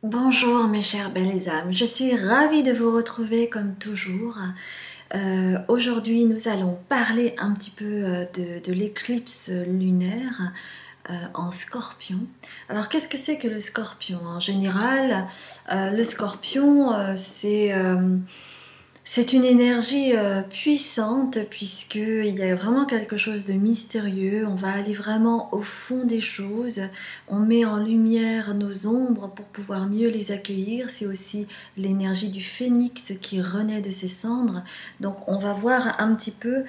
Bonjour mes chères belles âmes, je suis ravie de vous retrouver comme toujours. Aujourd'hui nous allons parler un petit peu de l'éclipse lunaire en Scorpion. Alors qu'est-ce que c'est que le Scorpion? En général, le Scorpion c'est une énergie puissante puisqu'il y a vraiment quelque chose de mystérieux. On va aller vraiment au fond des choses. On met en lumière nos ombres pour pouvoir mieux les accueillir. C'est aussi l'énergie du phénix qui renaît de ses cendres. Donc on va voir un petit peu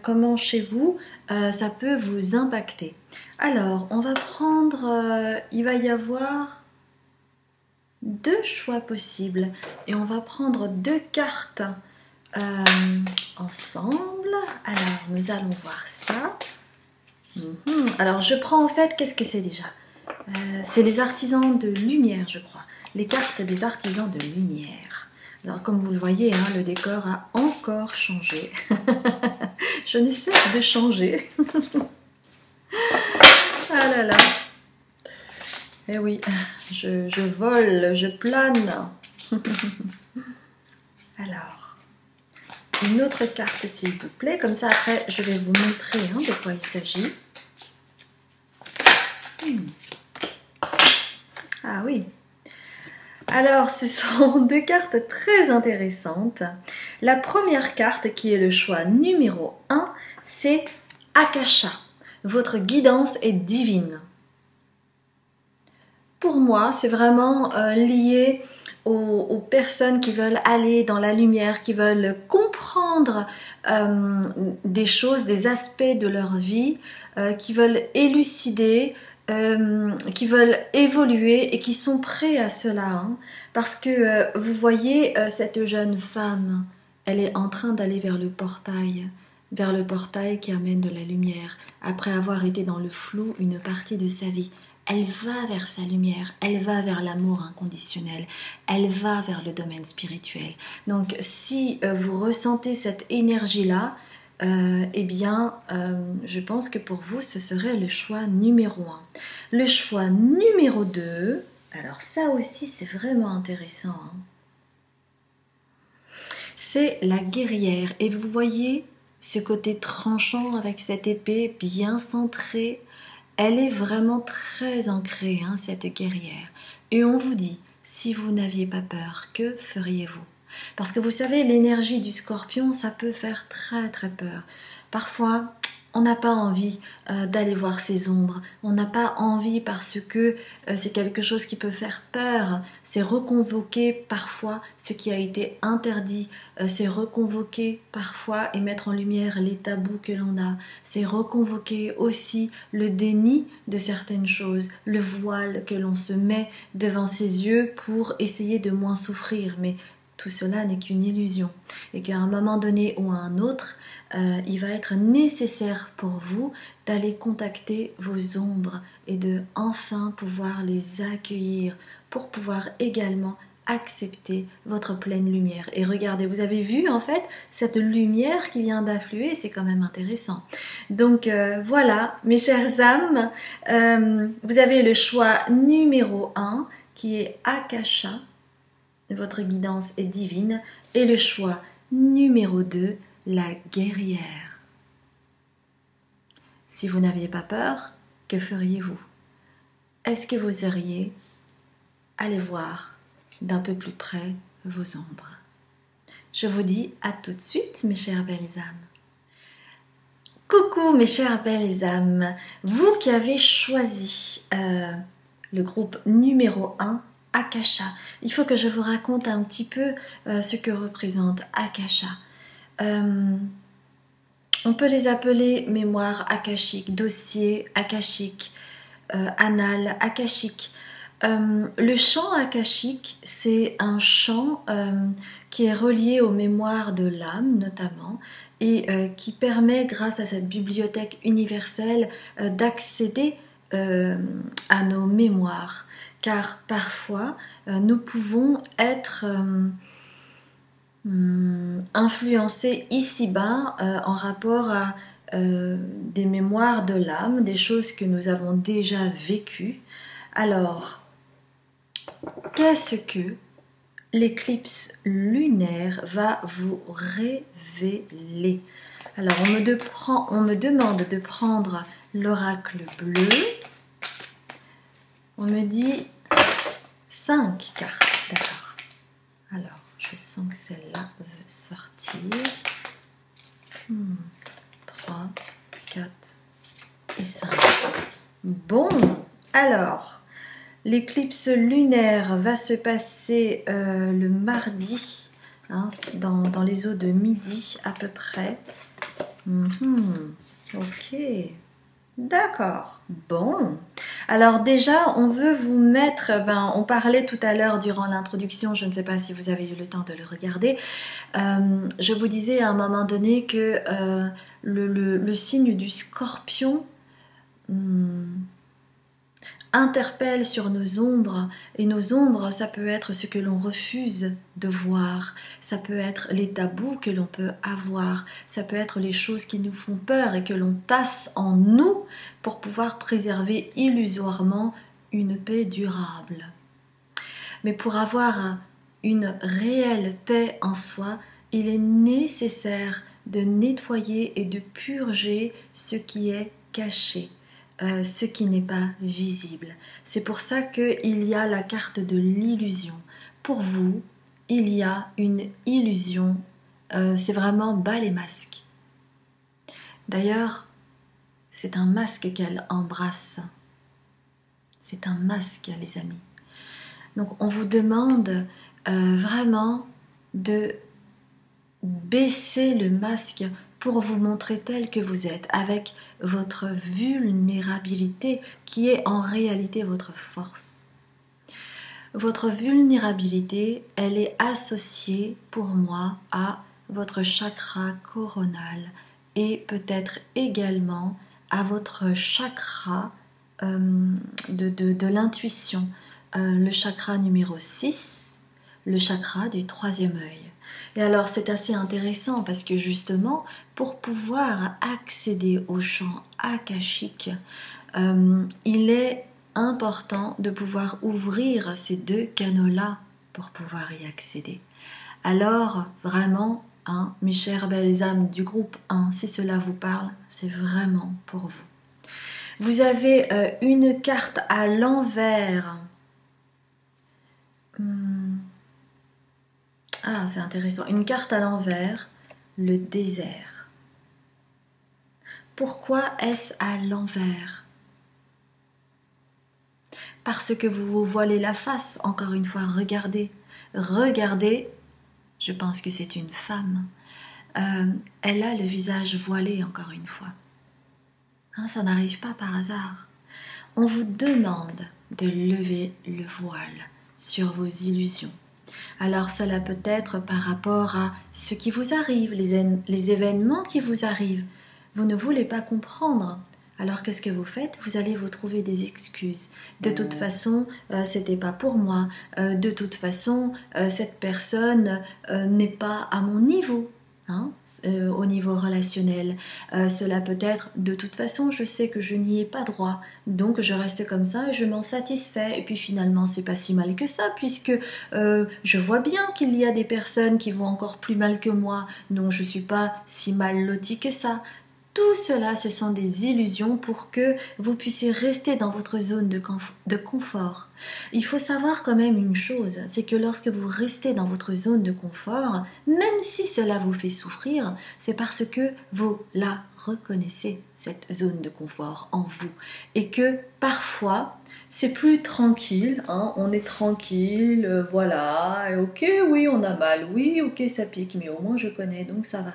comment chez vous ça peut vous impacter. Alors on va prendre, il va y avoir deux choix possibles et on va prendre deux cartes euh, ensemble. Alors nous allons voir ça. Alors je prends en fait, qu'est-ce que c'est déjà? C'est les artisans de lumière, je crois, les cartes des artisans de lumière. Alors comme vous le voyez, hein, le décor a encore changé. Je ne cesse de changer. Ah là là. Eh oui, je vole, je plane. Alors, une autre carte s'il vous plaît, comme ça après je vais vous montrer hein, de quoi il s'agit. Ah oui. Alors, ce sont deux cartes très intéressantes. La première carte, qui est le choix numéro 1, c'est Akasha. Votre guidance est divine. Pour moi, c'est vraiment lié aux personnes qui veulent aller dans la lumière, qui veulent comprendre des choses, des aspects de leur vie, qui veulent élucider, qui veulent évoluer et qui sont prêts à cela. Hein. Parce que vous voyez, cette jeune femme, elle est en train d'aller vers le portail qui amène de la lumière, après avoir été dans le flou une partie de sa vie. Elle va vers sa lumière, elle va vers l'amour inconditionnel, elle va vers le domaine spirituel. Donc si vous ressentez cette énergie-là, eh bien, je pense que pour vous, ce serait le choix numéro 1. Le choix numéro 2, alors ça aussi c'est vraiment intéressant, hein. C'est la guerrière. Et vous voyez ce côté tranchant avec cette épée bien centrée. Elle est vraiment très ancrée, hein, cette guerrière. Et on vous dit, si vous n'aviez pas peur, que feriez-vous? Parce que vous savez, l'énergie du scorpion, ça peut faire très très peur. Parfois, on n'a pas envie d'aller voir ses ombres. On n'a pas envie parce que c'est quelque chose qui peut faire peur. C'est reconvoquer parfois ce qui a été interdit. C'est reconvoquer parfois et mettre en lumière les tabous que l'on a. C'est reconvoquer aussi le déni de certaines choses, le voile que l'on se met devant ses yeux pour essayer de moins souffrir. Mais tout cela n'est qu'une illusion. Et qu'à un moment donné ou à un autre, il va être nécessaire pour vous d'aller contacter vos ombres et de enfin pouvoir les accueillir pour pouvoir également accepter votre pleine lumière. Et regardez, vous avez vu en fait cette lumière qui vient d'affluer, c'est quand même intéressant. Donc voilà, mes chères âmes, vous avez le choix numéro 1 qui est Akasha, votre guidance est divine, et le choix numéro 2, la guerrière. Si vous n'aviez pas peur, que feriez-vous? Est-ce que vous iriez aller voir d'un peu plus près vos ombres? Je vous dis à tout de suite, mes chères belles âmes. Coucou mes chères belles âmes, vous qui avez choisi le groupe numéro 1, Akasha. Il faut que je vous raconte un petit peu ce que représente Akasha. On peut les appeler mémoire akashique, dossier akashique, annales akashique. Le chant akashique, c'est un chant qui est relié aux mémoires de l'âme notamment et qui permet, grâce à cette bibliothèque universelle, d'accéder à nos mémoires. Car parfois, nous pouvons être influencés ici-bas en rapport à des mémoires de l'âme, des choses que nous avons déjà vécues. Alors, qu'est-ce que l'éclipse lunaire va vous révéler? Alors, on me demande de prendre l'oracle bleu. On me dit 5 cartes, d'accord. Alors, je sens que celle-là veut sortir. 3, 4 et 5. Bon, alors, l'éclipse lunaire va se passer le mardi, hein, dans les eaux de midi à peu près. Ok, d'accord, bon. Alors déjà, on veut vous mettre, on parlait tout à l'heure durant l'introduction, je ne sais pas si vous avez eu le temps de le regarder, je vous disais à un moment donné que le signe du scorpion interpelle sur nos ombres, et nos ombres, ça peut être ce que l'on refuse de voir, ça peut être les tabous que l'on peut avoir, ça peut être les choses qui nous font peur et que l'on tasse en nous pour pouvoir préserver illusoirement une paix durable. Mais pour avoir une réelle paix en soi, il est nécessaire de nettoyer et de purger ce qui est caché. Ce qui n'est pas visible. C'est pour ça qu'il y a la carte de l'illusion. Pour vous, il y a une illusion. C'est vraiment bas les masques. D'ailleurs, c'est un masque qu'elle embrasse. C'est un masque, les amis. Donc, on vous demande vraiment de baisser le masque pour vous montrer tel que vous êtes, avec votre vulnérabilité qui est en réalité votre force. Votre vulnérabilité, elle est associée pour moi à votre chakra coronal et peut-être également à votre chakra de l'intuition, le chakra numéro 6, le chakra du troisième œil. Et alors c'est assez intéressant parce que justement pour pouvoir accéder au champ akashique, il est important de pouvoir ouvrir ces deux canaux-là pour pouvoir y accéder. Alors vraiment, mes chères belles âmes du groupe 1, si cela vous parle, c'est vraiment pour vous. Vous avez une carte à l'envers. Ah, c'est intéressant. Une carte à l'envers, le désert. Pourquoi est-ce à l'envers? Parce que vous vous voilez la face, encore une fois, regardez. Regardez, je pense que c'est une femme. Elle a le visage voilé, encore une fois. Ça n'arrive pas par hasard. On vous demande de lever le voile sur vos illusions. Alors cela peut être par rapport à ce qui vous arrive, les événements qui vous arrivent. Vous ne voulez pas comprendre. Alors qu'est-ce que vous faites? Vous allez vous trouver des excuses. De toute façon, c'était pas pour moi. De toute façon, cette personne n'est pas à mon niveau. Au niveau relationnel. Cela peut être, de toute façon, je sais que je n'y ai pas droit, donc je reste comme ça et je m'en satisfais. Et puis finalement, c'est pas si mal que ça, puisque je vois bien qu'il y a des personnes qui vont encore plus mal que moi, donc je suis pas si mal lotie que ça. Tout cela, ce sont des illusions pour que vous puissiez rester dans votre zone de confort. Il faut savoir quand même une chose, c'est que lorsque vous restez dans votre zone de confort, même si cela vous fait souffrir, c'est parce que vous la reconnaissez, cette zone de confort en vous. Et que parfois, c'est plus tranquille, on est tranquille, voilà, et ok, oui, on a mal, oui, ok, ça pique, mais au moins je connais, donc ça va.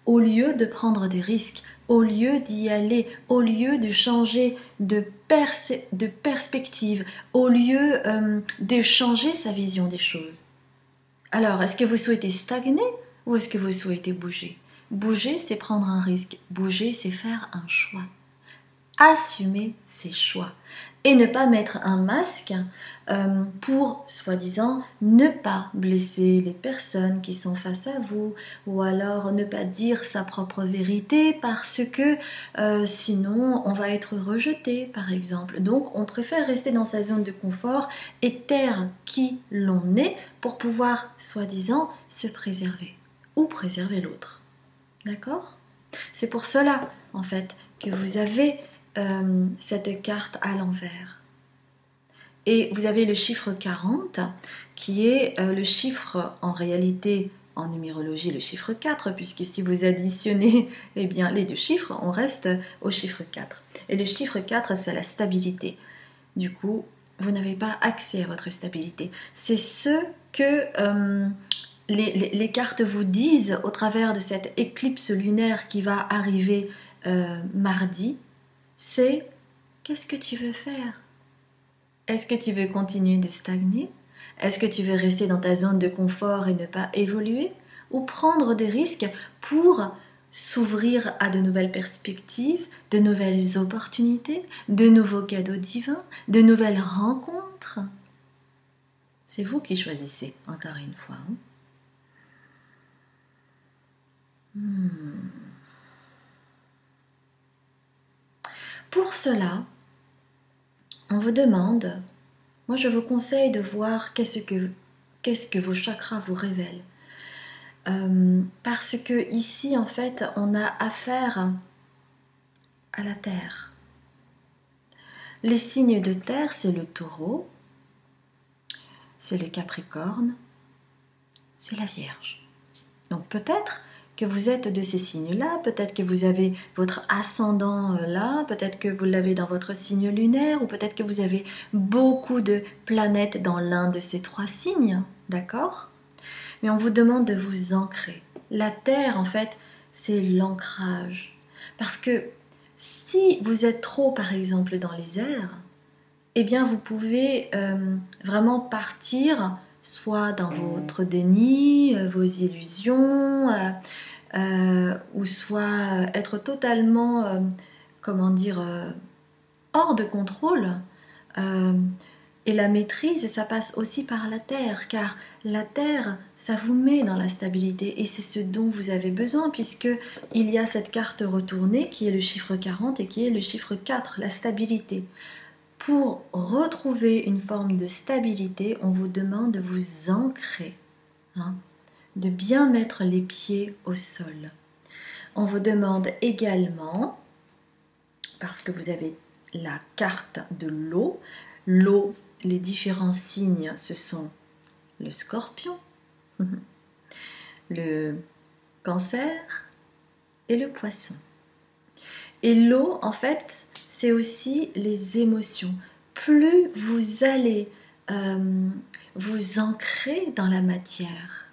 Au lieu de prendre des risques, au lieu d'y aller, au lieu de changer de perspective, au lieu de changer sa vision des choses. Alors, est-ce que vous souhaitez stagner ou est-ce que vous souhaitez bouger? Bouger, c'est prendre un risque. Bouger, c'est faire un choix. assumer ses choix et ne pas mettre un masque pour, soi-disant, ne pas blesser les personnes qui sont face à vous, ou alors ne pas dire sa propre vérité parce que sinon on va être rejeté, par exemple. Donc on préfère rester dans sa zone de confort et taire qui l'on est pour pouvoir, soi-disant, se préserver ou préserver l'autre. D'accord ? C'est pour cela, en fait, que vous avez cette carte à l'envers. Et vous avez le chiffre 40 qui est le chiffre en réalité en numérologie le chiffre 4 puisque si vous additionnez eh bien, les deux chiffres on reste au chiffre 4 et le chiffre 4 c'est la stabilité. Du coup vous n'avez pas accès à votre stabilité. C'est ce que les cartes vous disent au travers de cette éclipse lunaire qui va arriver mardi. C'est qu'est-ce que tu veux faire? Est-ce que tu veux continuer de stagner? Est-ce que tu veux rester dans ta zone de confort et ne pas évoluer? Ou prendre des risques pour s'ouvrir à de nouvelles perspectives, de nouvelles opportunités, de nouveaux cadeaux divins, de nouvelles rencontres? C'est vous qui choisissez, encore une fois. Pour cela, on vous demande, moi je vous conseille de voir qu'est-ce que vos chakras vous révèlent. Parce que ici, en fait, on a affaire à la terre. Les signes de terre, c'est le taureau, c'est le capricorne, c'est la vierge. Donc peut-être que vous êtes de ces signes-là, peut-être que vous avez votre ascendant là, peut-être que vous l'avez dans votre signe lunaire, ou peut-être que vous avez beaucoup de planètes dans l'un de ces trois signes, d'accord? Mais on vous demande de vous ancrer. La terre, en fait, c'est l'ancrage. Parce que si vous êtes trop, par exemple, dans les airs, eh bien, vous pouvez vraiment partir soit dans votre déni, vos illusions, ou soit être totalement, hors de contrôle. Et la maîtrise, ça passe aussi par la terre, car la terre, ça vous met dans la stabilité et c'est ce dont vous avez besoin puisque il y a cette carte retournée qui est le chiffre 40 et qui est le chiffre 4, la stabilité. Pour retrouver une forme de stabilité, on vous demande de vous ancrer, de bien mettre les pieds au sol. On vous demande également, parce que vous avez la carte de l'eau, les différents signes, ce sont le scorpion, le cancer et le poisson. Et l'eau, en fait, c'est aussi les émotions. Plus vous allez vous ancrer dans la matière,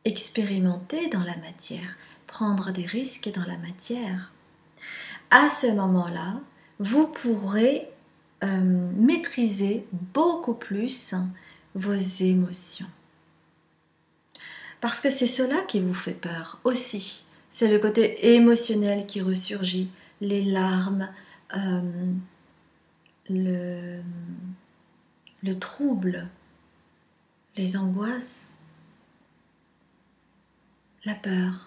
expérimenter dans la matière, prendre des risques dans la matière, à ce moment-là, vous pourrez maîtriser beaucoup plus vos émotions. Parce que c'est cela qui vous fait peur aussi. C'est le côté émotionnel qui ressurgit, les larmes, le trouble, les angoisses, la peur.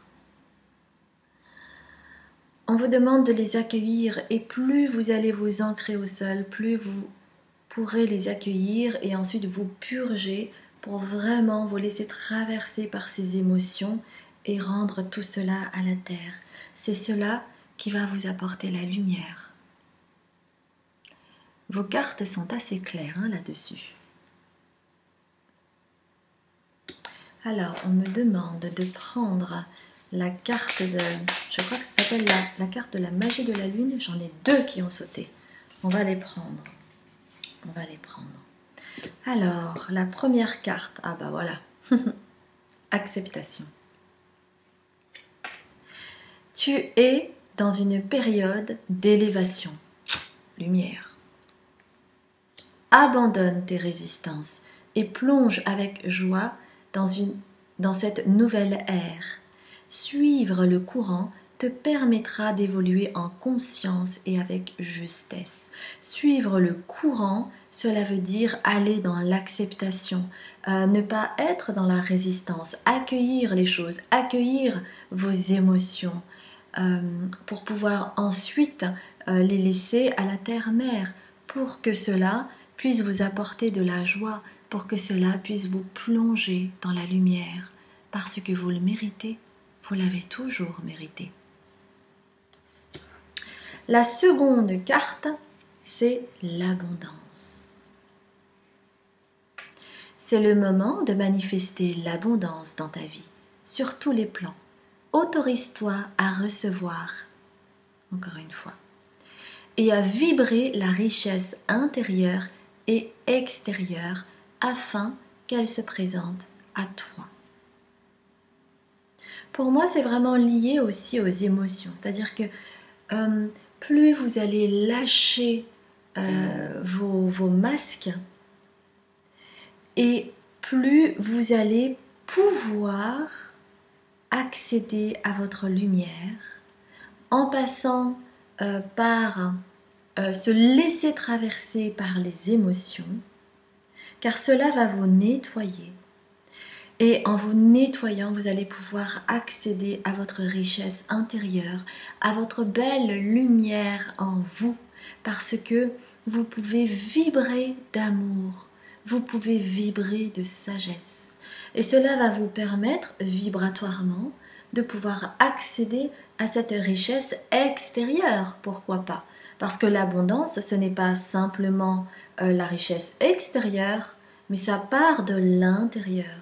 On vous demande de les accueillir et plus vous allez vous ancrer au sol, plus vous pourrez les accueillir et ensuite vous purger pour vraiment vous laisser traverser par ces émotions et rendre tout cela à la terre. C'est cela qui va vous apporter la lumière. Vos cartes sont assez claires là-dessus. Alors, on me demande de prendre la carte de... Je crois que ça s'appelle la carte de la magie de la lune. J'en ai deux qui ont sauté. On va les prendre. Alors, la première carte. Ah bah voilà. Acceptation. Tu es dans une période d'élévation. Lumière. Abandonne tes résistances et plonge avec joie dans cette nouvelle ère. Suivre le courant te permettra d'évoluer en conscience et avec justesse. Suivre le courant, cela veut dire aller dans l'acceptation, ne pas être dans la résistance, accueillir les choses, accueillir vos émotions, pour pouvoir ensuite les laisser à la terre-mère, pour que cela puisse vous apporter de la joie, pour que cela puisse vous plonger dans la lumière, parce que vous le méritez, vous l'avez toujours mérité. La seconde carte, c'est l'abondance. C'est le moment de manifester l'abondance dans ta vie, sur tous les plans. Autorise-toi à recevoir, encore une fois, et à vibrer la richesse intérieure et extérieure afin qu'elle se présente à toi. Pour moi, c'est vraiment lié aussi aux émotions, c'est-à-dire que plus vous allez lâcher vos masques et plus vous allez pouvoir accéder à votre lumière en passant par se laisser traverser par les émotions, car cela va vous nettoyer. Et en vous nettoyant, vous allez pouvoir accéder à votre richesse intérieure, à votre belle lumière en vous, parce que vous pouvez vibrer d'amour, vous pouvez vibrer de sagesse. Et cela va vous permettre, vibratoirement, de pouvoir accéder à cette richesse extérieure, pourquoi pas? Parce que l'abondance, ce n'est pas simplement la richesse extérieure, mais ça part de l'intérieur.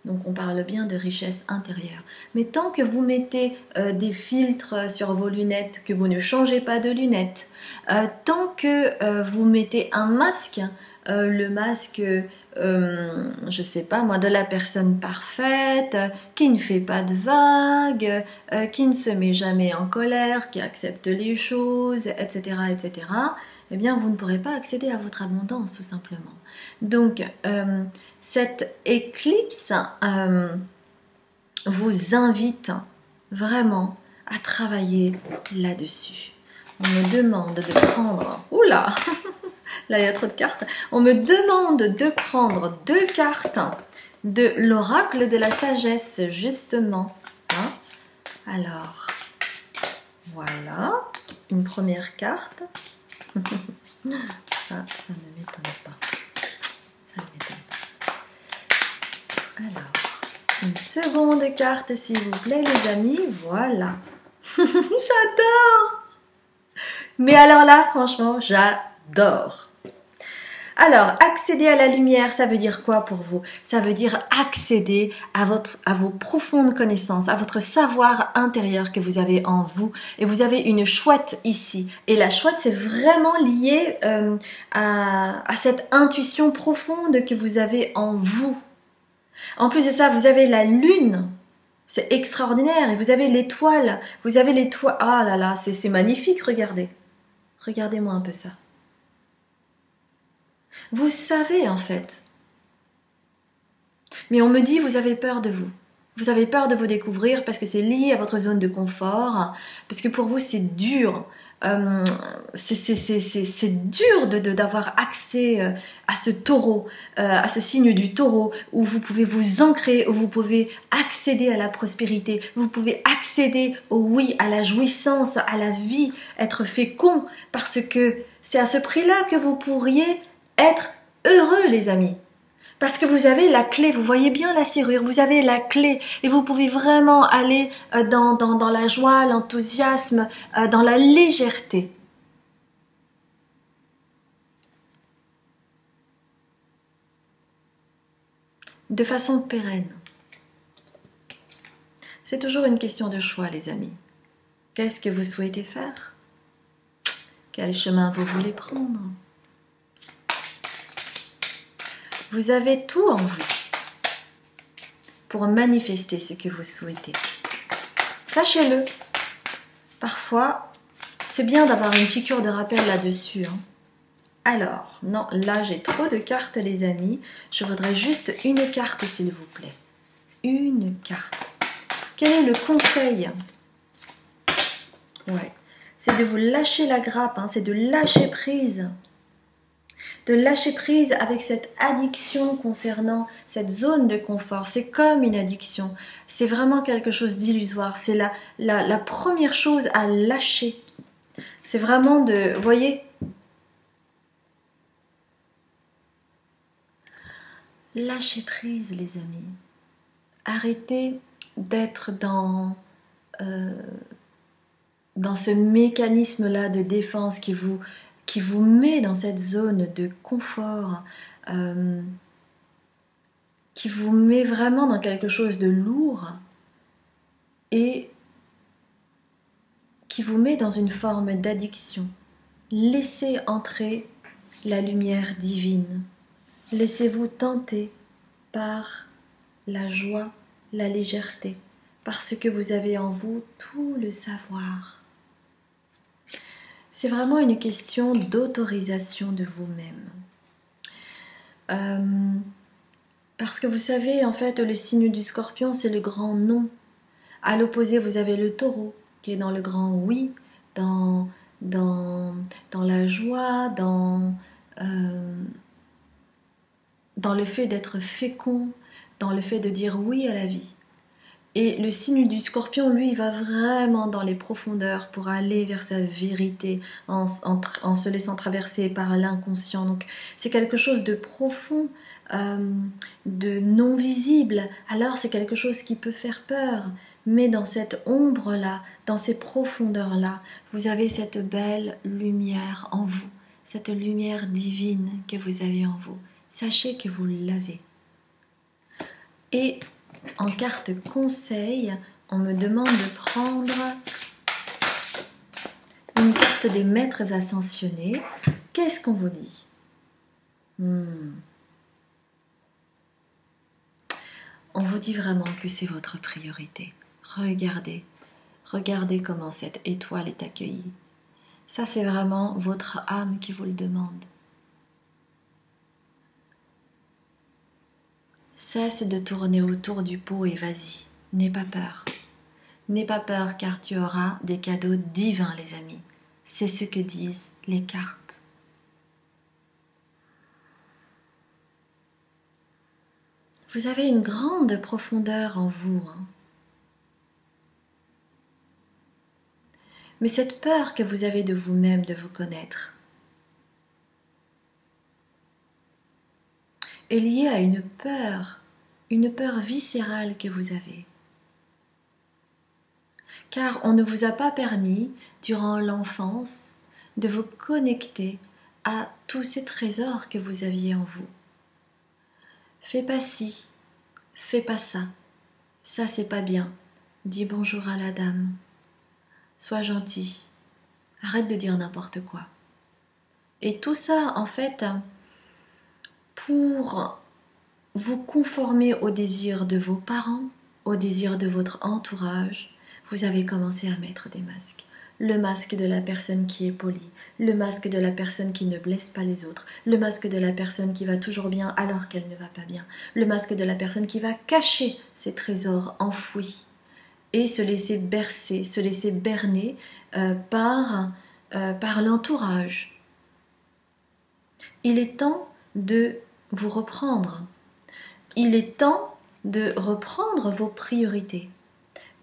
Donc on parle bien de richesse intérieure. Mais tant que vous mettez des filtres sur vos lunettes, que vous ne changez pas de lunettes, tant que vous mettez un masque, le masque, je sais pas moi, de la personne parfaite, qui ne fait pas de vagues, qui ne se met jamais en colère, qui accepte les choses, etc., etc., eh bien vous ne pourrez pas accéder à votre abondance tout simplement. Donc cette éclipse vous invite vraiment à travailler là-dessus. On me demande de prendre... Oula, là il y a trop de cartes. On me demande de prendre 2 cartes de l'oracle de la sagesse, justement. Hein? Alors, voilà, une première carte. Ça ne m'étonne pas. Ça ne m'étonne pas. Alors, une seconde carte, s'il vous plaît, les amis. Voilà. J'adore! Mais alors là, franchement, j'adore. Alors, accéder à la lumière, ça veut dire quoi pour vous? Ça veut dire accéder à vos profondes connaissances, à votre savoir intérieur que vous avez en vous. Et vous avez une chouette ici. Et la chouette, c'est vraiment lié à cette intuition profonde que vous avez en vous. En plus de ça, vous avez la lune. C'est extraordinaire. Et vous avez l'étoile. Vous avez l'étoile. Ah là là, c'est magnifique, regardez. Regardez-moi un peu ça. Vous savez en fait. Mais on me dit, vous avez peur de vous. Vous avez peur de vous découvrir parce que c'est lié à votre zone de confort. Parce que pour vous, c'est dur. C'est dur d'avoir accès à ce taureau, à ce signe du taureau, où vous pouvez vous ancrer, où vous pouvez accéder à la prospérité, vous pouvez accéder au oui, à la jouissance, à la vie, être fécond, parce que c'est à ce prix-là que vous pourriez être heureux, les amis. Parce que vous avez la clé, vous voyez bien la serrure, vous avez la clé et vous pouvez vraiment aller dans la joie, l'enthousiasme, dans la légèreté. De façon pérenne. C'est toujours une question de choix, les amis. Qu'est-ce que vous souhaitez faire? Quel chemin vous voulez prendre? Vous avez tout en vous pour manifester ce que vous souhaitez. Sachez-le, parfois, c'est bien d'avoir une piqûre de rappel là-dessus. Hein. Alors, non, là j'ai trop de cartes les amis. Je voudrais juste une carte s'il vous plaît. Une carte. Quel est le conseil Ouais. C'est de vous lâcher la grappe, hein, c'est de lâcher prise. De lâcher prise avec cette addiction concernant cette zone de confort. C'est comme une addiction. C'est vraiment quelque chose d'illusoire. C'est la première chose à lâcher. C'est vraiment de... Vous voyez, lâchez prise, les amis. Arrêtez d'être dans ce mécanisme-là de défense qui vous met dans cette zone de confort, qui vous met vraiment dans quelque chose de lourd et qui vous met dans une forme d'addiction. Laissez entrer la lumière divine. Laissez-vous tenter par la joie, la légèreté, parce que vous avez en vous tout le savoir. C'est vraiment une question d'autorisation de vous-même. Parce que vous savez, en fait, le signe du Scorpion, c'est le grand non. À l'opposé, vous avez le Taureau, qui est dans le grand oui, dans la joie, dans le fait d'être fécond, dans le fait de dire oui à la vie. Et le signe du Scorpion, lui, il va vraiment dans les profondeurs pour aller vers sa vérité en se laissant traverser par l'inconscient. Donc c'est quelque chose de profond, de non visible. Alors c'est quelque chose qui peut faire peur. Mais dans cette ombre-là, dans ces profondeurs-là, vous avez cette belle lumière en vous, cette lumière divine que vous avez en vous. Sachez que vous l'avez. Et en carte conseil, on me demande de prendre une carte des maîtres ascensionnés. Qu'est-ce qu'on vous dit? On vous dit vraiment que c'est votre priorité. Regardez comment cette étoile est accueillie. Ça, c'est vraiment votre âme qui vous le demande. Cesse de tourner autour du pot et vas-y, n'aie pas peur. N'aie pas peur car tu auras des cadeaux divins, les amis. C'est ce que disent les cartes. Vous avez une grande profondeur en vous. Mais cette peur que vous avez de vous-même, de vous connaître, est liée à une peur viscérale que vous avez. Car on ne vous a pas permis, durant l'enfance, de vous connecter à tous ces trésors que vous aviez en vous. Fais pas ci, fais pas ça, ça c'est pas bien, dis bonjour à la dame, sois gentil, arrête de dire n'importe quoi. Et tout ça, en fait, pour vous conformer aux désirs de vos parents, aux désirs de votre entourage, vous avez commencé à mettre des masques. Le masque de la personne qui est polie, le masque de la personne qui ne blesse pas les autres, le masque de la personne qui va toujours bien alors qu'elle ne va pas bien, le masque de la personne qui va cacher ses trésors enfouis et se laisser bercer, se laisser berner par l'entourage. Il est temps de vous reprendre. Il est temps de reprendre vos priorités.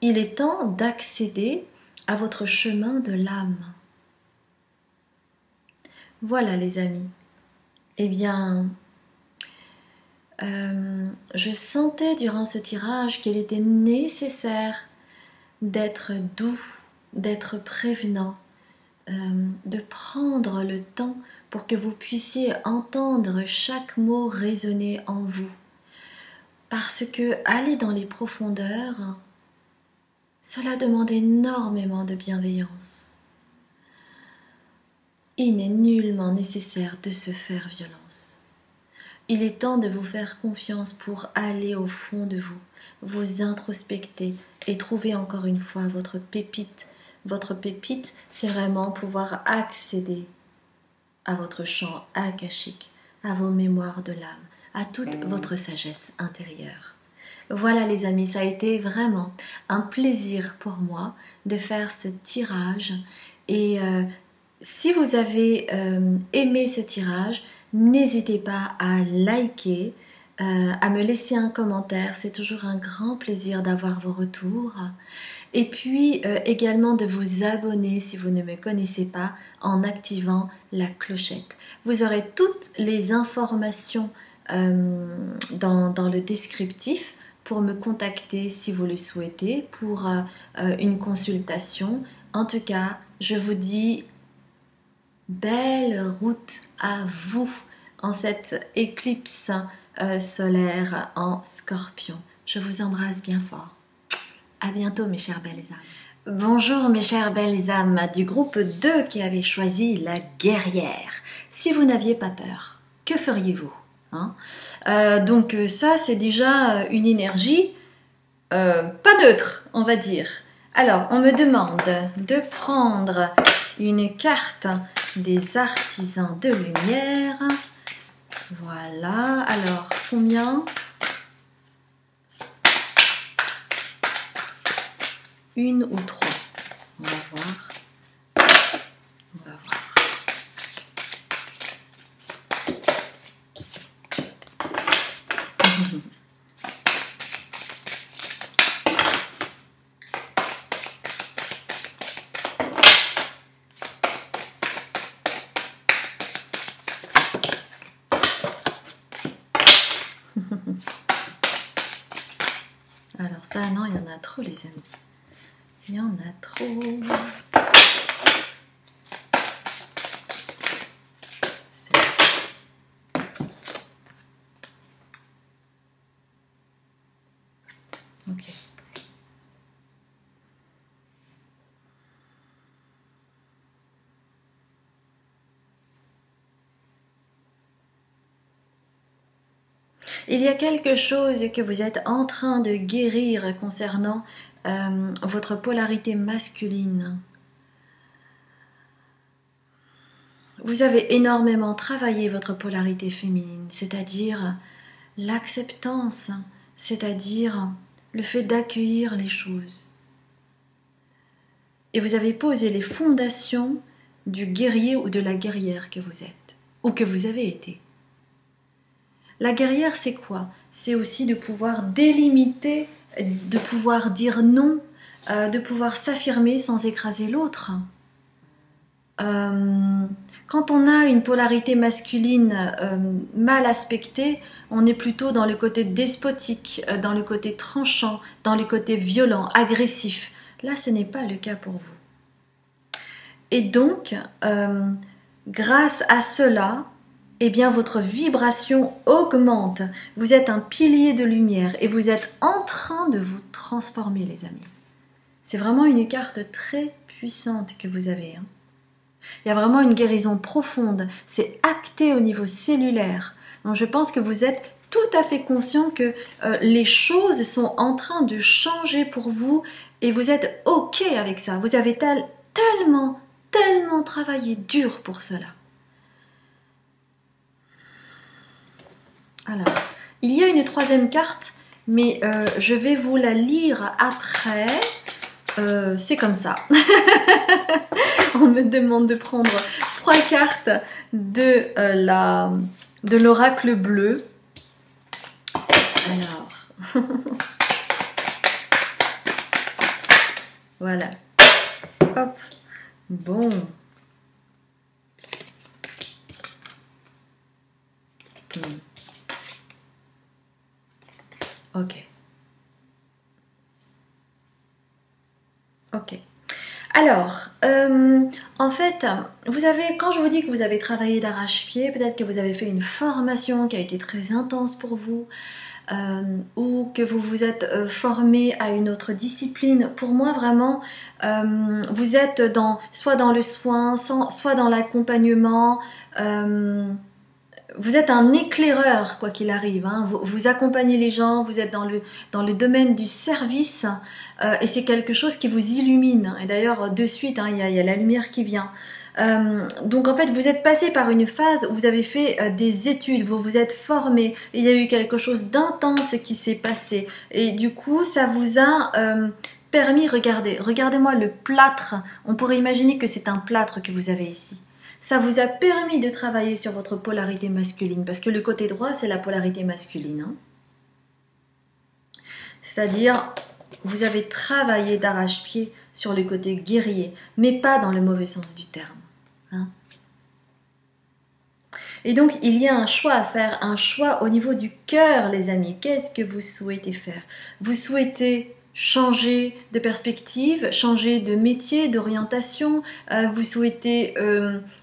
Il est temps d'accéder à votre chemin de l'âme. Voilà les amis. Eh bien, je sentais durant ce tirage qu'il était nécessaire d'être doux, d'être prévenant, de prendre le temps pour que vous puissiez entendre chaque mot résonner en vous. Parce que aller dans les profondeurs, cela demande énormément de bienveillance. Il n'est nullement nécessaire de se faire violence. Il est temps de vous faire confiance pour aller au fond de vous, vous introspecter et trouver encore une fois votre pépite. Votre pépite, c'est vraiment pouvoir accéder à votre champ akashique, à vos mémoires de l'âme, à toute votre sagesse intérieure. Voilà les amis, ça a été vraiment un plaisir pour moi de faire ce tirage. Et si vous avez aimé ce tirage, n'hésitez pas à liker, à me laisser un commentaire. C'est toujours un grand plaisir d'avoir vos retours. Et puis également de vous abonner si vous ne me connaissez pas en activant la clochette. Vous aurez toutes les informations dans le descriptif pour me contacter si vous le souhaitez pour une consultation. En tout cas, je vous dis belle route à vous en cette éclipse solaire en Scorpion. Je vous embrasse bien fort. À bientôt mes chères belles âmes. Bonjour mes chères belles âmes du groupe 2 qui avez choisi la guerrière. Si vous n'aviez pas peur, que feriez-vous hein donc ça c'est déjà une énergie pas neutre on va dire. Alors on me demande de prendre une carte des artisans de lumière. Voilà, alors combien? Une ou trois? On va voir. On va voir. Alors ça, non, il y en a trop les amis. Il y en a trop. Ok. Il y a quelque chose que vous êtes en train de guérir concernant votre polarité masculine. Vous avez énormément travaillé votre polarité féminine, c'est-à-dire l'acceptance, c'est-à-dire le fait d'accueillir les choses. Et vous avez posé les fondations du guerrier ou de la guerrière que vous êtes, ou que vous avez été. La guerrière, c'est quoi? C'est aussi de pouvoir délimiter, de pouvoir dire non, de pouvoir s'affirmer sans écraser l'autre. Quand on a une polarité masculine mal aspectée, on est plutôt dans le côté despotique, dans le côté tranchant, dans le côté violent, agressif. Là, ce n'est pas le cas pour vous. Et donc, grâce à cela, eh bien, votre vibration augmente. Vous êtes un pilier de lumière et vous êtes en train de vous transformer, les amis. C'est vraiment une carte très puissante que vous avez. Hein. Il y a vraiment une guérison profonde. C'est acté au niveau cellulaire. Donc, je pense que vous êtes tout à fait conscient que les choses sont en train de changer pour vous et vous êtes OK avec ça. Vous avez tellement travaillé dur pour cela. Alors, il y a une troisième carte, mais je vais vous la lire après. C'est comme ça. On me demande de prendre 3 cartes de l'oracle bleu. Alors, voilà. Hop. Bon. Ok. Ok. Alors, en fait, vous avez, quand je vous dis que vous avez travaillé d'arrache-pied, peut-être que vous avez fait une formation qui a été très intense pour vous, ou que vous vous êtes formé à une autre discipline. Pour moi, vraiment, vous êtes soit dans le soin, soit dans l'accompagnement. Vous êtes un éclaireur, quoi qu'il arrive. Hein. Vous accompagnez les gens, vous êtes dans le domaine du service et c'est quelque chose qui vous illumine. Et d'ailleurs, de suite, hein, il y a la lumière qui vient. Donc en fait, vous êtes passé par une phase où vous avez fait des études, vous vous êtes formé, il y a eu quelque chose d'intense qui s'est passé. Et du coup, ça vous a permis, regardez-moi le plâtre. On pourrait imaginer que c'est un plâtre que vous avez ici. Ça vous a permis de travailler sur votre polarité masculine, parce que le côté droit, c'est la polarité masculine. Hein. C'est-à-dire, vous avez travaillé d'arrache-pied sur le côté guerrier, mais pas dans le mauvais sens du terme. Hein. Et donc, il y a un choix à faire, un choix au niveau du cœur, les amis. Qu'est-ce que vous souhaitez faire? Vous souhaitez changer de perspective, changer de métier, d'orientation, vous souhaitez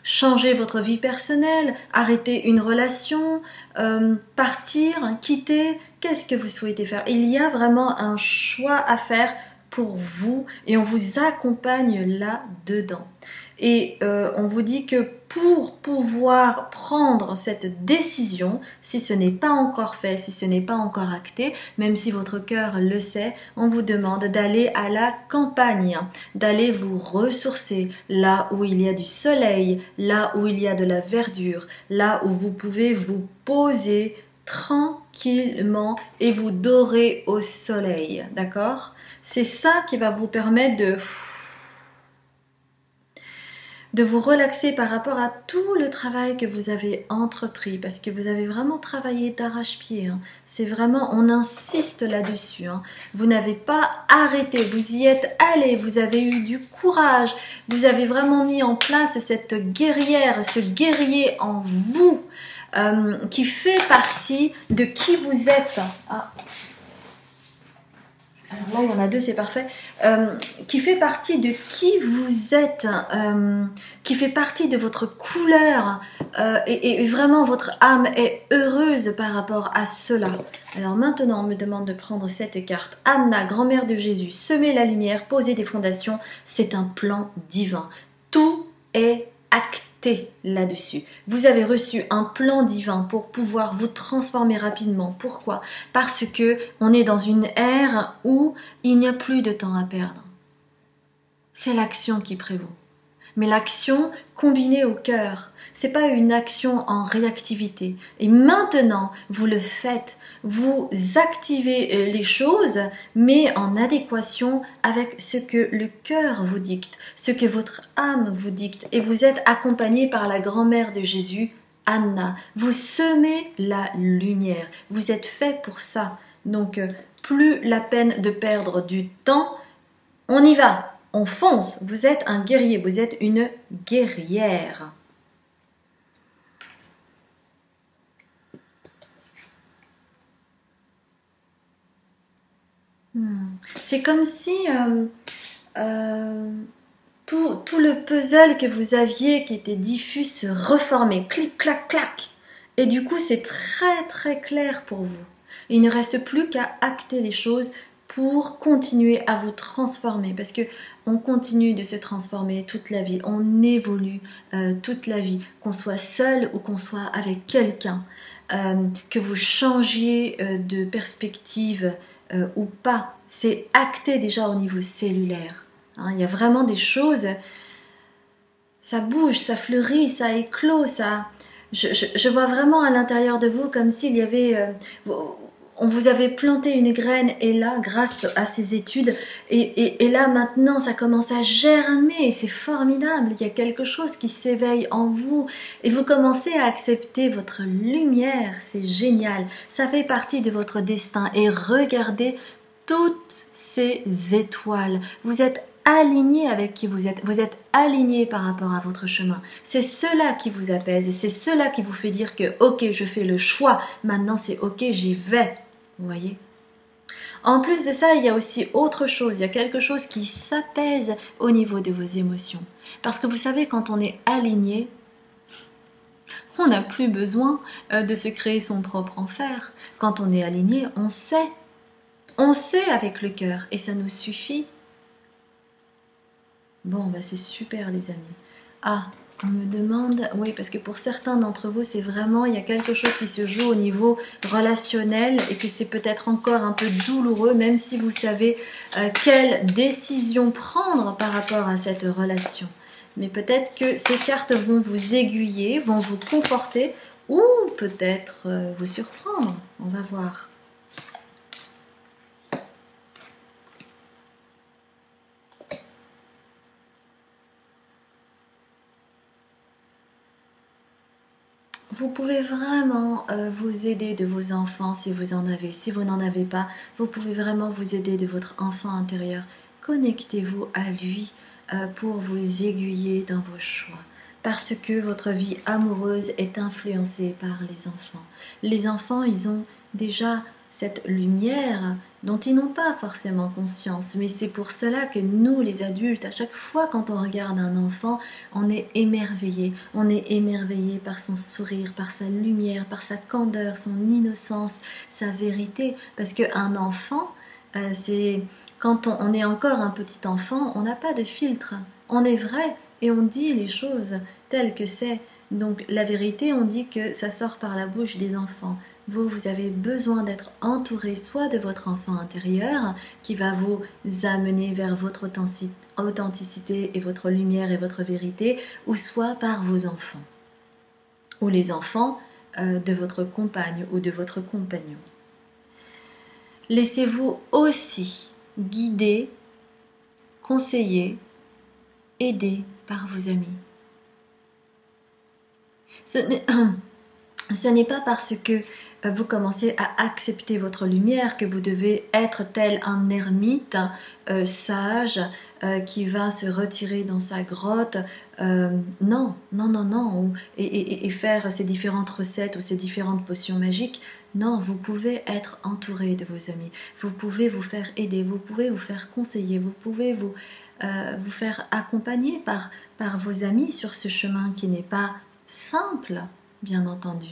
changer votre vie personnelle, arrêter une relation, partir, quitter, qu'est-ce que vous souhaitez faire? Il y a vraiment un choix à faire pour vous et on vous accompagne là-dedans. Et on vous dit que pour pouvoir prendre cette décision, si ce n'est pas encore fait, si ce n'est pas encore acté, même si votre cœur le sait, on vous demande d'aller à la campagne, d'aller vous ressourcer là où il y a du soleil, là où il y a de la verdure, là où vous pouvez vous poser tranquillement et vous dorer au soleil, d'accord? C'est ça qui va vous permettre de vous relaxer par rapport à tout le travail que vous avez entrepris, parce que vous avez vraiment travaillé d'arrache-pied. Hein. C'est vraiment, on insiste là-dessus. Hein. Vous n'avez pas arrêté, vous y êtes allé, vous avez eu du courage, vous avez vraiment mis en place cette guerrière, ce guerrier en vous, qui fait partie de qui vous êtes. Ah. Alors là, il y en a deux, c'est parfait. Qui fait partie de qui vous êtes, qui fait partie de votre couleur, et vraiment votre âme est heureuse par rapport à cela. Alors maintenant, on me demande de prendre cette carte. Anna, grand-mère de Jésus, semer la lumière, poser des fondations, c'est un plan divin. Tout est acté là-dessus. Vous avez reçu un plan divin pour pouvoir vous transformer rapidement. Pourquoi? Parce que on est dans une ère où il n'y a plus de temps à perdre. C'est l'action qui prévaut. Mais l'action combinée au cœur, c'est pas une action en réactivité. Et maintenant, vous le faites, vous activez les choses, mais en adéquation avec ce que le cœur vous dicte, ce que votre âme vous dicte. Et vous êtes accompagné par la grand-mère de Jésus, Anna. Vous semez la lumière. Vous êtes fait pour ça. Donc, plus la peine de perdre du temps, on y va. On fonce, vous êtes un guerrier, vous êtes une guerrière. C'est comme si tout le puzzle que vous aviez qui était diffus se reformait, clic, clac, clac. Et du coup, c'est très très clair pour vous. Il ne reste plus qu'à acter les choses pour continuer à vous transformer, parce que on continue de se transformer toute la vie, on évolue toute la vie, qu'on soit seul ou qu'on soit avec quelqu'un, que vous changiez de perspective ou pas, c'est acté déjà au niveau cellulaire. Hein, il y a vraiment des choses, ça bouge, ça fleurit, ça éclot, ça. Je vois vraiment à l'intérieur de vous comme s'il y avait... on vous avait planté une graine et là, grâce à ces études, et là maintenant ça commence à germer, c'est formidable, il y a quelque chose qui s'éveille en vous et vous commencez à accepter votre lumière, c'est génial, ça fait partie de votre destin et regardez toutes ces étoiles, vous êtes aligné avec qui vous êtes aligné par rapport à votre chemin. C'est cela qui vous apaise et c'est cela qui vous fait dire que ok, je fais le choix, maintenant c'est ok, j'y vais. Vous voyez? En plus de ça, il y a aussi autre chose, il y a quelque chose qui s'apaise au niveau de vos émotions. Parce que vous savez, quand on est aligné, on n'a plus besoin de se créer son propre enfer. Quand on est aligné, on sait avec le cœur et ça nous suffit. Bon, bah c'est super les amis. Ah, on me demande, oui, parce que pour certains d'entre vous, c'est vraiment, il y a quelque chose qui se joue au niveau relationnel et que c'est peut-être encore un peu douloureux, même si vous savez quelle décision prendre par rapport à cette relation. mais peut-être que ces cartes vont vous aiguiller, vont vous conforter ou peut-être vous surprendre. On va voir. Vous pouvez vraiment vous aider de vos enfants si vous en avez. Si vous n'en avez pas, vous pouvez vraiment vous aider de votre enfant intérieur. Connectez-vous à lui pour vous aiguiller dans vos choix. Parce que votre vie amoureuse est influencée par les enfants. Les enfants, ils ont déjà cette lumière dont ils n'ont pas forcément conscience. Mais c'est pour cela que nous, les adultes, à chaque fois quand on regarde un enfant, on est émerveillé. On est émerveillé par son sourire, par sa lumière, par sa candeur, son innocence, sa vérité. Parce qu'un enfant, c'est quand on est encore un petit enfant, on n'a pas de filtre. On est vrai et on dit les choses telles que c'est. Donc la vérité, on dit que ça sort par la bouche des enfants. Vous avez besoin d'être entouré soit de votre enfant intérieur qui va vous amener vers votre authenticité et votre lumière et votre vérité, ou soit par vos enfants, ou les enfants de votre compagne ou de votre compagnon. Laissez-vous aussi guider, conseiller, aider par vos amis. Ce n'est pas parce que vous commencez à accepter votre lumière que vous devez être tel un ermite sage qui va se retirer dans sa grotte. Non, non, non, non. Et faire ces différentes recettes ou ces différentes potions magiques. Non, vous pouvez être entouré de vos amis. Vous pouvez vous faire aider, vous pouvez vous faire conseiller, vous pouvez vous faire accompagner par vos amis sur ce chemin qui n'est pas simple, bien entendu.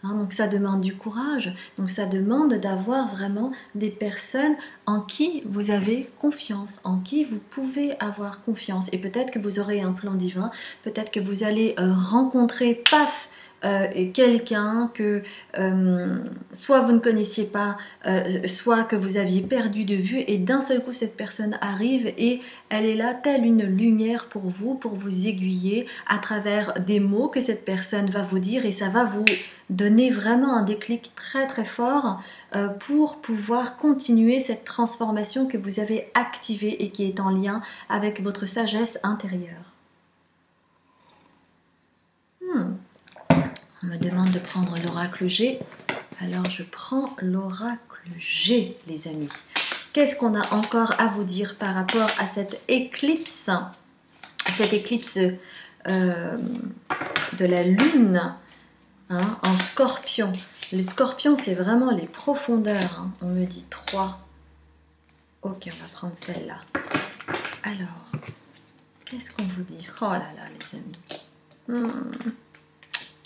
Donc ça demande du courage, donc ça demande d'avoir vraiment des personnes en qui vous avez confiance, en qui vous pouvez avoir confiance. Et peut-être que vous aurez un plan divin, peut-être que vous allez rencontrer, paf, quelqu'un que soit vous ne connaissiez pas, soit que vous aviez perdu de vue, et d'un seul coup cette personne arrive et elle est là telle une lumière pour vous aiguiller à travers des mots que cette personne va vous dire, et ça va vous donner vraiment un déclic très très fort pour pouvoir continuer cette transformation que vous avez activée et qui est en lien avec votre sagesse intérieure. On me demande de prendre l'oracle G, alors je prends l'oracle G, les amis. Qu'est-ce qu'on a encore à vous dire par rapport à cette éclipse de la lune en scorpion. Le scorpion, c'est vraiment les profondeurs. On me dit 3. Ok, on va prendre celle-là. Alors, qu'est-ce qu'on vous dit? Oh là là, les amis.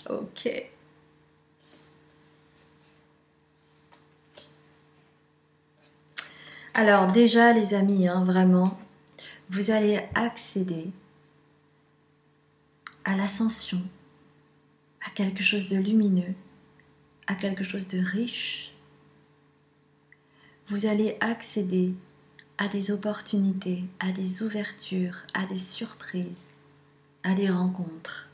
Ok. Alors déjà les amis, vraiment, vous allez accéder à l'ascension, à quelque chose de lumineux, à quelque chose de riche. Vous allez accéder à des opportunités, à des ouvertures, à des surprises, à des rencontres.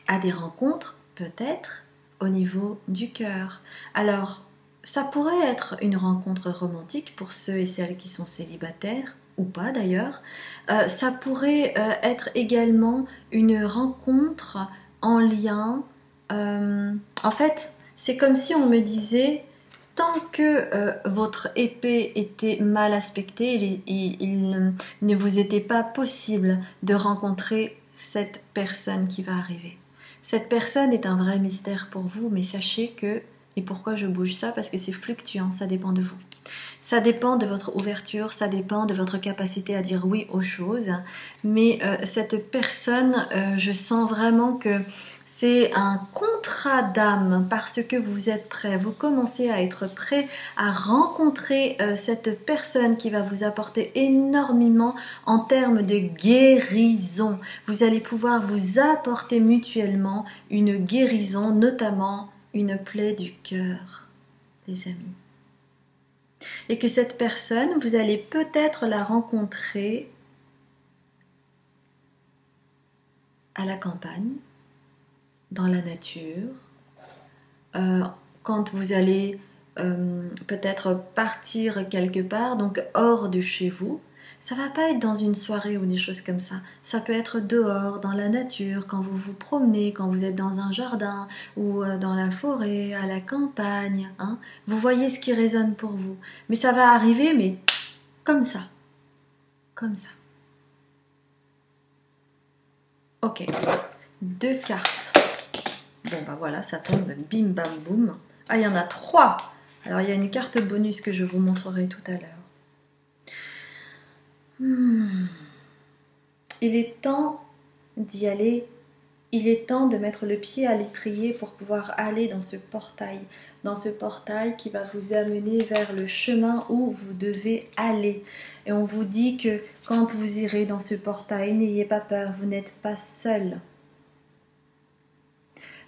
À des rencontres peut-être au niveau du cœur. Alors, ça pourrait être une rencontre romantique pour ceux et celles qui sont célibataires, ou pas d'ailleurs. Ça pourrait être également une rencontre en lien. En fait, c'est comme si on me disait, tant que votre épée était mal aspectée, il ne vous était pas possible de rencontrer cette personne qui va arriver. Cette personne est un vrai mystère pour vous, mais sachez que, et pourquoi je bouge ça? Parce que c'est fluctuant, ça dépend de vous. Ça dépend de votre ouverture, ça dépend de votre capacité à dire oui aux choses. Mais cette personne, je sens vraiment que c'est un contrat d'âme parce que vous êtes prêt. Vous commencez à être prêt à rencontrer cette personne qui va vous apporter énormément en termes de guérison. Vous allez pouvoir vous apporter mutuellement une guérison, notamment une plaie du cœur, les amis. Et que cette personne, vous allez peut-être la rencontrer à la campagne, dans la nature, quand vous allez peut-être partir quelque part, donc hors de chez vous. Ça va pas être dans une soirée ou des choses comme ça. Ça peut être dehors, dans la nature, quand vous vous promenez, quand vous êtes dans un jardin ou dans la forêt, à la campagne. Hein. Vous voyez ce qui résonne pour vous. Mais ça va arriver, mais comme ça. Comme ça. Ok. 2 cartes. Bon bah voilà, ça tombe bim bam boum. Ah, il y en a 3. Alors il y a une carte bonus que je vous montrerai tout à l'heure. Il est temps d'y aller. Il est temps de mettre le pied à l'étrier pour pouvoir aller dans ce portail qui va vous amener vers le chemin où vous devez aller. Et on vous dit que quand vous irez dans ce portail, n'ayez pas peur, vous n'êtes pas seul.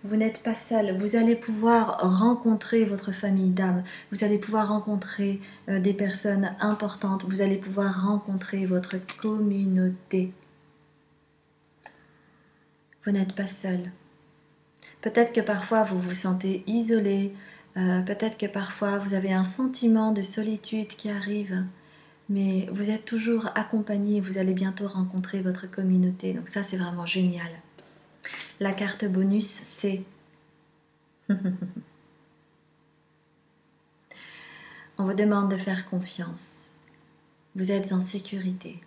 Vous n'êtes pas seul, vous allez pouvoir rencontrer votre famille d'âme, vous allez pouvoir rencontrer des personnes importantes, vous allez pouvoir rencontrer votre communauté. Vous n'êtes pas seul. Peut-être que parfois vous vous sentez isolé, peut-être que parfois vous avez un sentiment de solitude qui arrive, mais vous êtes toujours accompagné, vous allez bientôt rencontrer votre communauté, donc ça c'est vraiment génial. La carte bonus, c'est on vous demande de faire confiance. Vous êtes en sécurité.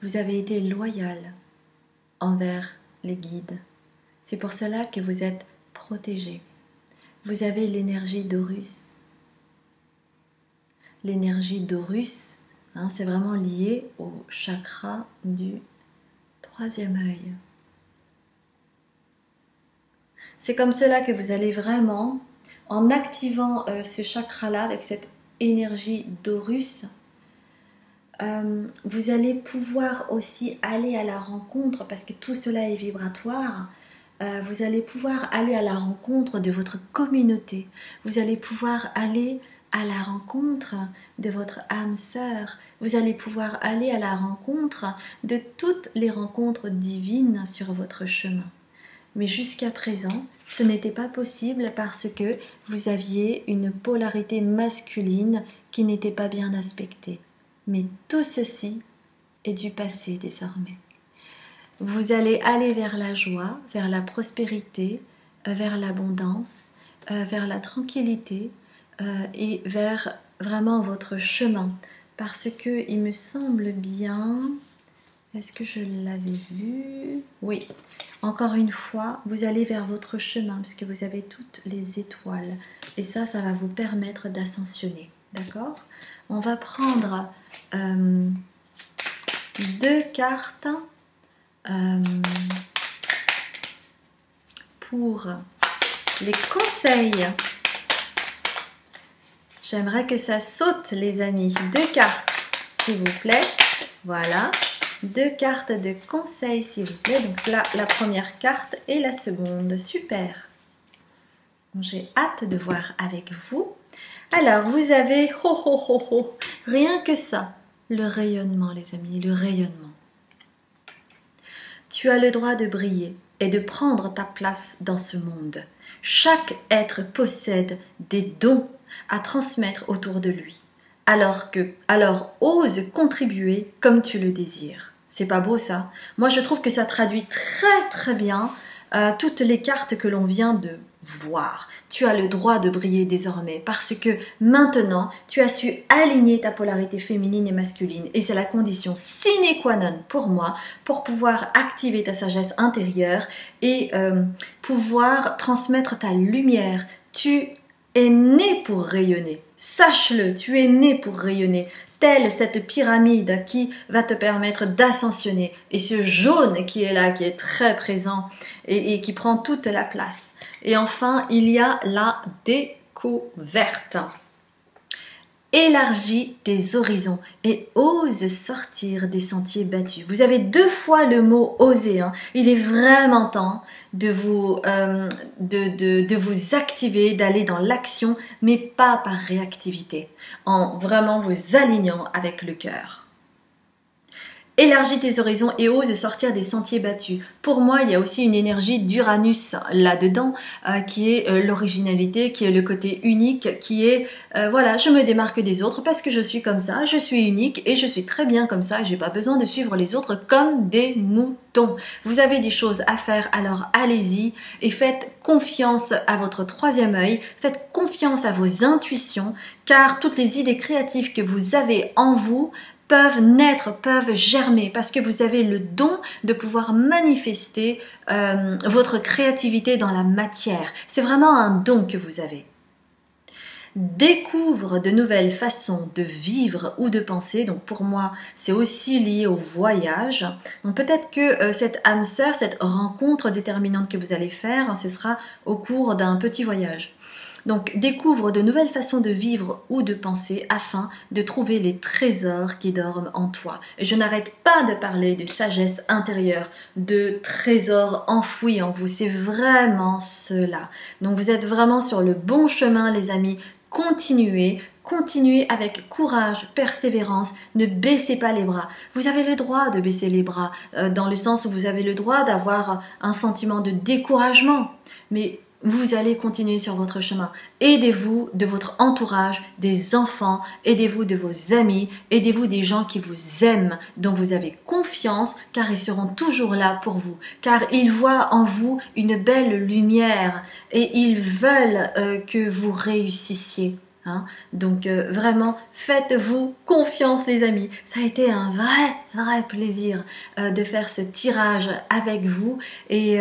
Vous avez été loyal envers les guides. C'est pour cela que vous êtes protégé. Vous avez l'énergie d'Horus. L'énergie d'Horus, hein, c'est vraiment lié au chakra du 3e œil. C'est comme cela que vous allez vraiment, en activant ce chakra-là avec cette énergie d'Horus, vous allez pouvoir aussi aller à la rencontre, parce que tout cela est vibratoire, vous allez pouvoir aller à la rencontre de votre communauté, vous allez pouvoir aller à la rencontre de votre âme sœur, vous allez pouvoir aller à la rencontre de toutes les rencontres divines sur votre chemin. Mais jusqu'à présent, ce n'était pas possible parce que vous aviez une polarité masculine qui n'était pas bien aspectée. Mais tout ceci est du passé désormais. Vous allez aller vers la joie, vers la prospérité, vers l'abondance, vers la tranquillité et vers vraiment votre chemin. Parce que il me semble bien... Est-ce que je l'avais vu? Oui. Encore une fois, vous allez vers votre chemin puisque vous avez toutes les étoiles. Et ça va vous permettre d'ascensionner. D'accord? On va prendre 2 cartes pour les conseils. J'aimerais que ça saute, les amis. 2 cartes, s'il vous plaît. Voilà. 2 cartes de conseils, s'il vous plaît. Donc là, la première carte et la seconde. Super. J'ai hâte de voir avec vous. Alors, vous avez, rien que ça, le rayonnement, les amis, le rayonnement. Tu as le droit de briller et de prendre ta place dans ce monde. Chaque être possède des dons à transmettre autour de lui. Alors ose contribuer comme tu le désires. C'est pas beau ça? Moi je trouve que ça traduit très très bien toutes les cartes que l'on vient de voir. Tu as le droit de briller désormais parce que maintenant tu as su aligner ta polarité féminine et masculine et c'est la condition sine qua non pour moi pour pouvoir activer ta sagesse intérieure et pouvoir transmettre ta lumière. Tu es né pour rayonner. Sache-le, tu es né pour rayonner, telle cette pyramide qui va te permettre d'ascensionner. Et ce jaune qui est là, qui est très présent et qui prend toute la place. Et enfin, il y a la découverte. Élargis tes horizons et ose sortir des sentiers battus. Vous avez 2 fois le mot oser. Hein. Il est vraiment temps de vous activer, d'aller dans l'action, mais pas par réactivité, en vraiment vous alignant avec le cœur. Élargis tes horizons et ose sortir des sentiers battus. Pour moi, il y a aussi une énergie d'Uranus là-dedans, qui est l'originalité, qui est le côté unique, qui est, voilà, je me démarque des autres parce que je suis comme ça, je suis unique et je suis très bien comme ça, j'ai pas besoin de suivre les autres comme des moutons. Vous avez des choses à faire, alors allez-y et faites confiance à votre troisième œil, faites confiance à vos intuitions, car toutes les idées créatives que vous avez en vous peuvent naître, peuvent germer, parce que vous avez le don de pouvoir manifester votre créativité dans la matière. C'est vraiment un don que vous avez. Découvre de nouvelles façons de vivre ou de penser. Donc pour moi, c'est aussi lié au voyage. Donc peut-être que cette âme sœur, cette rencontre déterminante que vous allez faire, ce sera au cours d'un petit voyage. Donc découvre de nouvelles façons de vivre ou de penser afin de trouver les trésors qui dorment en toi. Et je n'arrête pas de parler de sagesse intérieure, de trésors enfouis en vous. C'est vraiment cela. Donc vous êtes vraiment sur le bon chemin, les amis. Continuez avec courage, persévérance, ne baissez pas les bras. Vous avez le droit de baisser les bras, dans le sens où vous avez le droit d'avoir un sentiment de découragement. Mais vous allez continuer sur votre chemin. Aidez-vous de votre entourage, des enfants, aidez-vous de vos amis, aidez-vous des gens qui vous aiment, dont vous avez confiance, car ils seront toujours là pour vous, car ils voient en vous une belle lumière et ils veulent que vous réussissiez. Donc vraiment, faites-vous confiance les amis. Ça a été un vrai plaisir de faire ce tirage avec vous et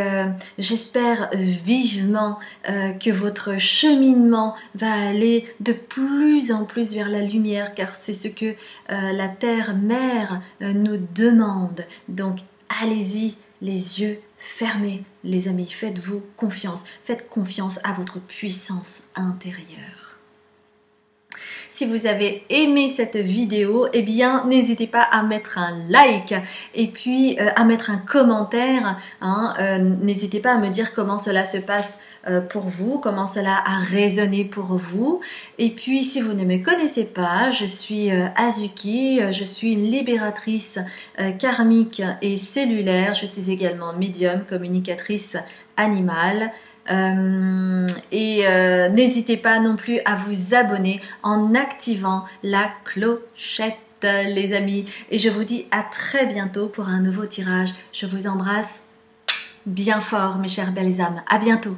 j'espère vivement que votre cheminement va aller de plus en plus vers la lumière, car c'est ce que la Terre-Mère nous demande. Donc allez-y, les yeux fermés les amis, faites-vous confiance, faites confiance à votre puissance intérieure. Si vous avez aimé cette vidéo, eh bien n'hésitez pas à mettre un like et puis à mettre un commentaire. N'hésitez pas à me dire comment cela se passe pour vous, comment cela a résonné pour vous. Et puis si vous ne me connaissez pas, je suis Azuki, je suis une libératrice karmique et cellulaire. Je suis également médium, communicatrice animale. N'hésitez pas non plus à vous abonner en activant la clochette les amis, et je vous dis à très bientôt pour un nouveau tirage. Je vous embrasse bien fort mes chères belles âmes, à bientôt.